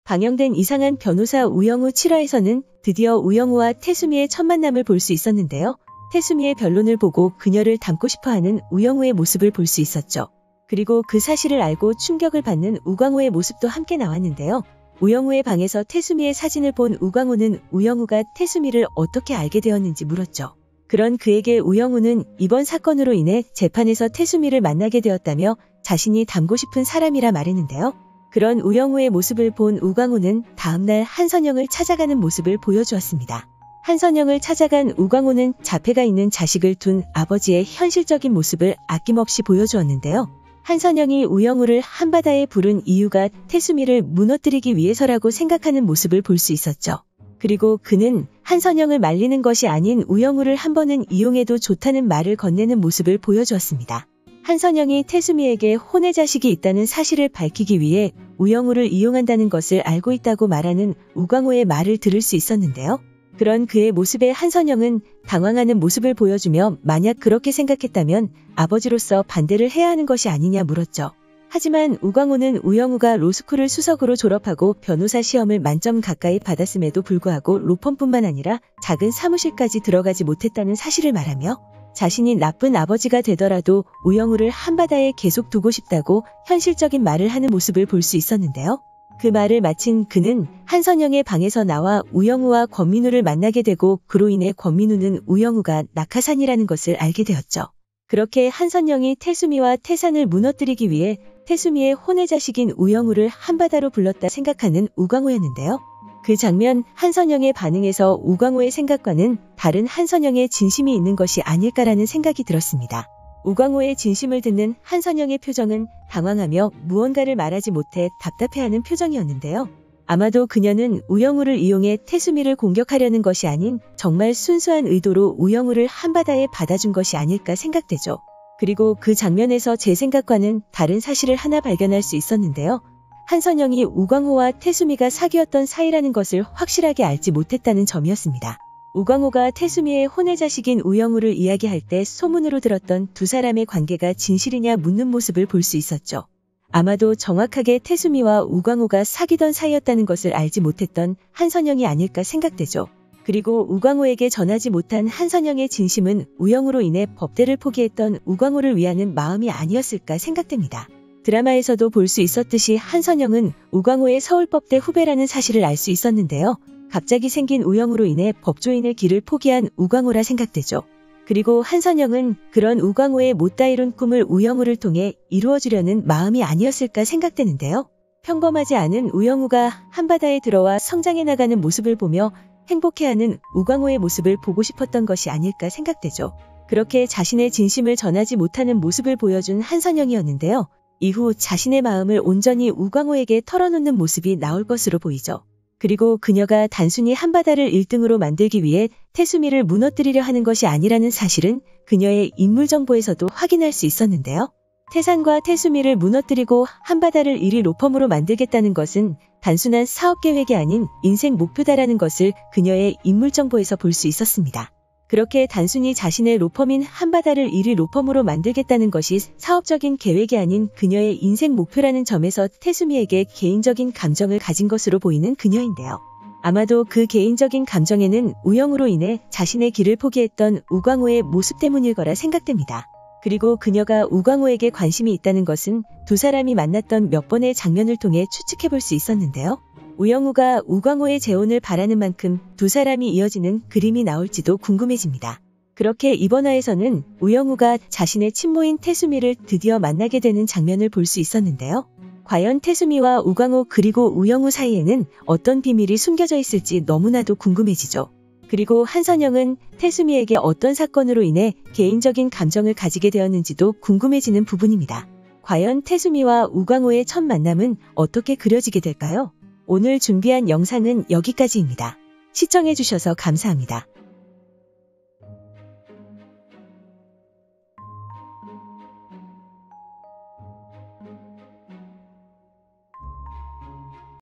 방영된 이상한 변호사 우영우 7화에서는 드디어 우영우와 태수미의 첫 만남을 볼 수 있었는데요. 태수미의 변론을 보고 그녀를 닮고 싶어하는 우영우의 모습을 볼 수 있었죠. 그리고 그 사실을 알고 충격을 받는 우광호의 모습도 함께 나왔는데요. 우영우의 방에서 태수미의 사진을 본 우광호는 우영우가 태수미를 어떻게 알게 되었는지 물었죠. 그런 그에게 우영우는 이번 사건으로 인해 재판에서 태수미를 만나게 되었다며 자신이 닮고 싶은 사람이라 말했는데요. 그런 우영우의 모습을 본 우광호는 다음날 한선영을 찾아가는 모습을 보여주었습니다. 한선영을 찾아간 우광호는 자폐가 있는 자식을 둔 아버지의 현실적인 모습을 아낌없이 보여주었는데요. 한선영이 우영우를 한바다에 부른 이유가 태수미를 무너뜨리기 위해서라고 생각하는 모습을 볼 수 있었죠. 그리고 그는 한선영을 말리는 것이 아닌 우영우를 한 번은 이용해도 좋다는 말을 건네는 모습을 보여주었습니다. 한선영이 태수미에게 혼의 자식이 있다는 사실을 밝히기 위해 우영우를 이용한다는 것을 알고 있다고 말하는 우광호의 말을 들을 수 있었는데요. 그런 그의 모습에 한선영은 당황하는 모습을 보여주며 만약 그렇게 생각했다면 아버지로서 반대를 해야 하는 것이 아니냐 물었죠. 하지만 우광호는 우영우가 로스쿨을 수석으로 졸업하고 변호사 시험을 만점 가까이 받았음에도 불구하고 로펌뿐만 아니라 작은 사무실까지 들어가지 못했다는 사실을 말하며 자신이 나쁜 아버지가 되더라도 우영우를 한바다에 계속 두고 싶다고 현실적인 말을 하는 모습을 볼 수 있었는데요. 그 말을 마친 그는 한선영의 방에서 나와 우영우와 권민우를 만나게 되고 그로 인해 권민우는 우영우가 낙하산이라는 것을 알게 되었죠. 그렇게 한선영이 태수미와 태산을 무너뜨리기 위해 태수미의 혼의 자식인 우영우를 한바다로 불렀다 생각하는 우광호였는데요. 그 장면 한선영의 반응에서 우광호의 생각과는 다른 한선영의 진심이 있는 것이 아닐까라는 생각이 들었습니다. 우광호의 진심을 듣는 한선영의 표정은 당황하며 무언가를 말하지 못해 답답해하는 표정이었는데요. 아마도 그녀는 우영우를 이용해 태수미를 공격하려는 것이 아닌 정말 순수한 의도로 우영우를 한바다에 받아준 것이 아닐까 생각되죠. 그리고 그 장면에서 제 생각과는 다른 사실을 하나 발견할 수 있었는데요. 한선영이 우광호와 태수미가 사귀었던 사이라는 것을 확실하게 알지 못했다는 점이었습니다. 우광호가 태수미의 혼의 자식인 우영우를 이야기할 때 소문으로 들었던 두 사람의 관계가 진실이냐 묻는 모습을 볼 수 있었죠. 아마도 정확하게 태수미와 우광호가 사귀던 사이였다는 것을 알지 못했던 한선영이 아닐까 생각되죠. 그리고 우광호에게 전하지 못한 한선영의 진심은 우영우로 인해 법대를 포기했던 우광호를 위하는 마음이 아니었을까 생각됩니다. 드라마에서도 볼 수 있었듯이 한선영은 우광호의 서울법대 후배라는 사실을 알 수 있었는데요. 갑자기 생긴 우영우로 인해 법조인의 길을 포기한 우광호라 생각되죠. 그리고 한선영은 그런 우광호의 못다 이룬 꿈을 우영우를 통해 이루어주려는 마음이 아니었을까 생각되는데요. 평범하지 않은 우영우가 한바다에 들어와 성장해 나가는 모습을 보며 행복해하는 우광호의 모습을 보고 싶었던 것이 아닐까 생각되죠. 그렇게 자신의 진심을 전하지 못하는 모습을 보여준 한선영이었는데요. 이후 자신의 마음을 온전히 우광호에게 털어놓는 모습이 나올 것으로 보이죠. 그리고 그녀가 단순히 한바다를 1등으로 만들기 위해 태수미를 무너뜨리려 하는 것이 아니라는 사실은 그녀의 인물 정보에서도 확인할 수 있었는데요. 태산과 태수미를 무너뜨리고 한바다를 1위 로펌으로 만들겠다는 것은 단순한 사업 계획이 아닌 인생 목표다라는 것을 그녀의 인물 정보에서 볼 수 있었습니다. 그렇게 단순히 자신의 로펌인 한바다를 1위 로펌으로 만들겠다는 것이 사업적인 계획이 아닌 그녀의 인생 목표라는 점에서 태수미에게 개인적인 감정을 가진 것으로 보이는 그녀인데요. 아마도 그 개인적인 감정에는 우영우로 인해 자신의 길을 포기했던 우광호의 모습 때문일 거라 생각됩니다. 그리고 그녀가 우광호에게 관심이 있다는 것은 두 사람이 만났던 몇 번의 장면을 통해 추측해볼 수 있었는데요. 우영우가 우광호의 재혼을 바라는 만큼 두 사람이 이어지는 그림이 나올지도 궁금해집니다. 그렇게 이번 화에서는 우영우가 자신의 친모인 태수미를 드디어 만나게 되는 장면을 볼 수 있었는데요. 과연 태수미와 우광호 그리고 우영우 사이에는 어떤 비밀이 숨겨져 있을지 너무나도 궁금해지죠. 그리고 한선영은 태수미에게 어떤 사건으로 인해 개인적인 감정을 가지게 되었는지도 궁금해지는 부분입니다. 과연 태수미와 우광호의 첫 만남은 어떻게 그려지게 될까요? 오늘 준비한 영상은 여기까지입니다. 시청해주셔서 감사합니다.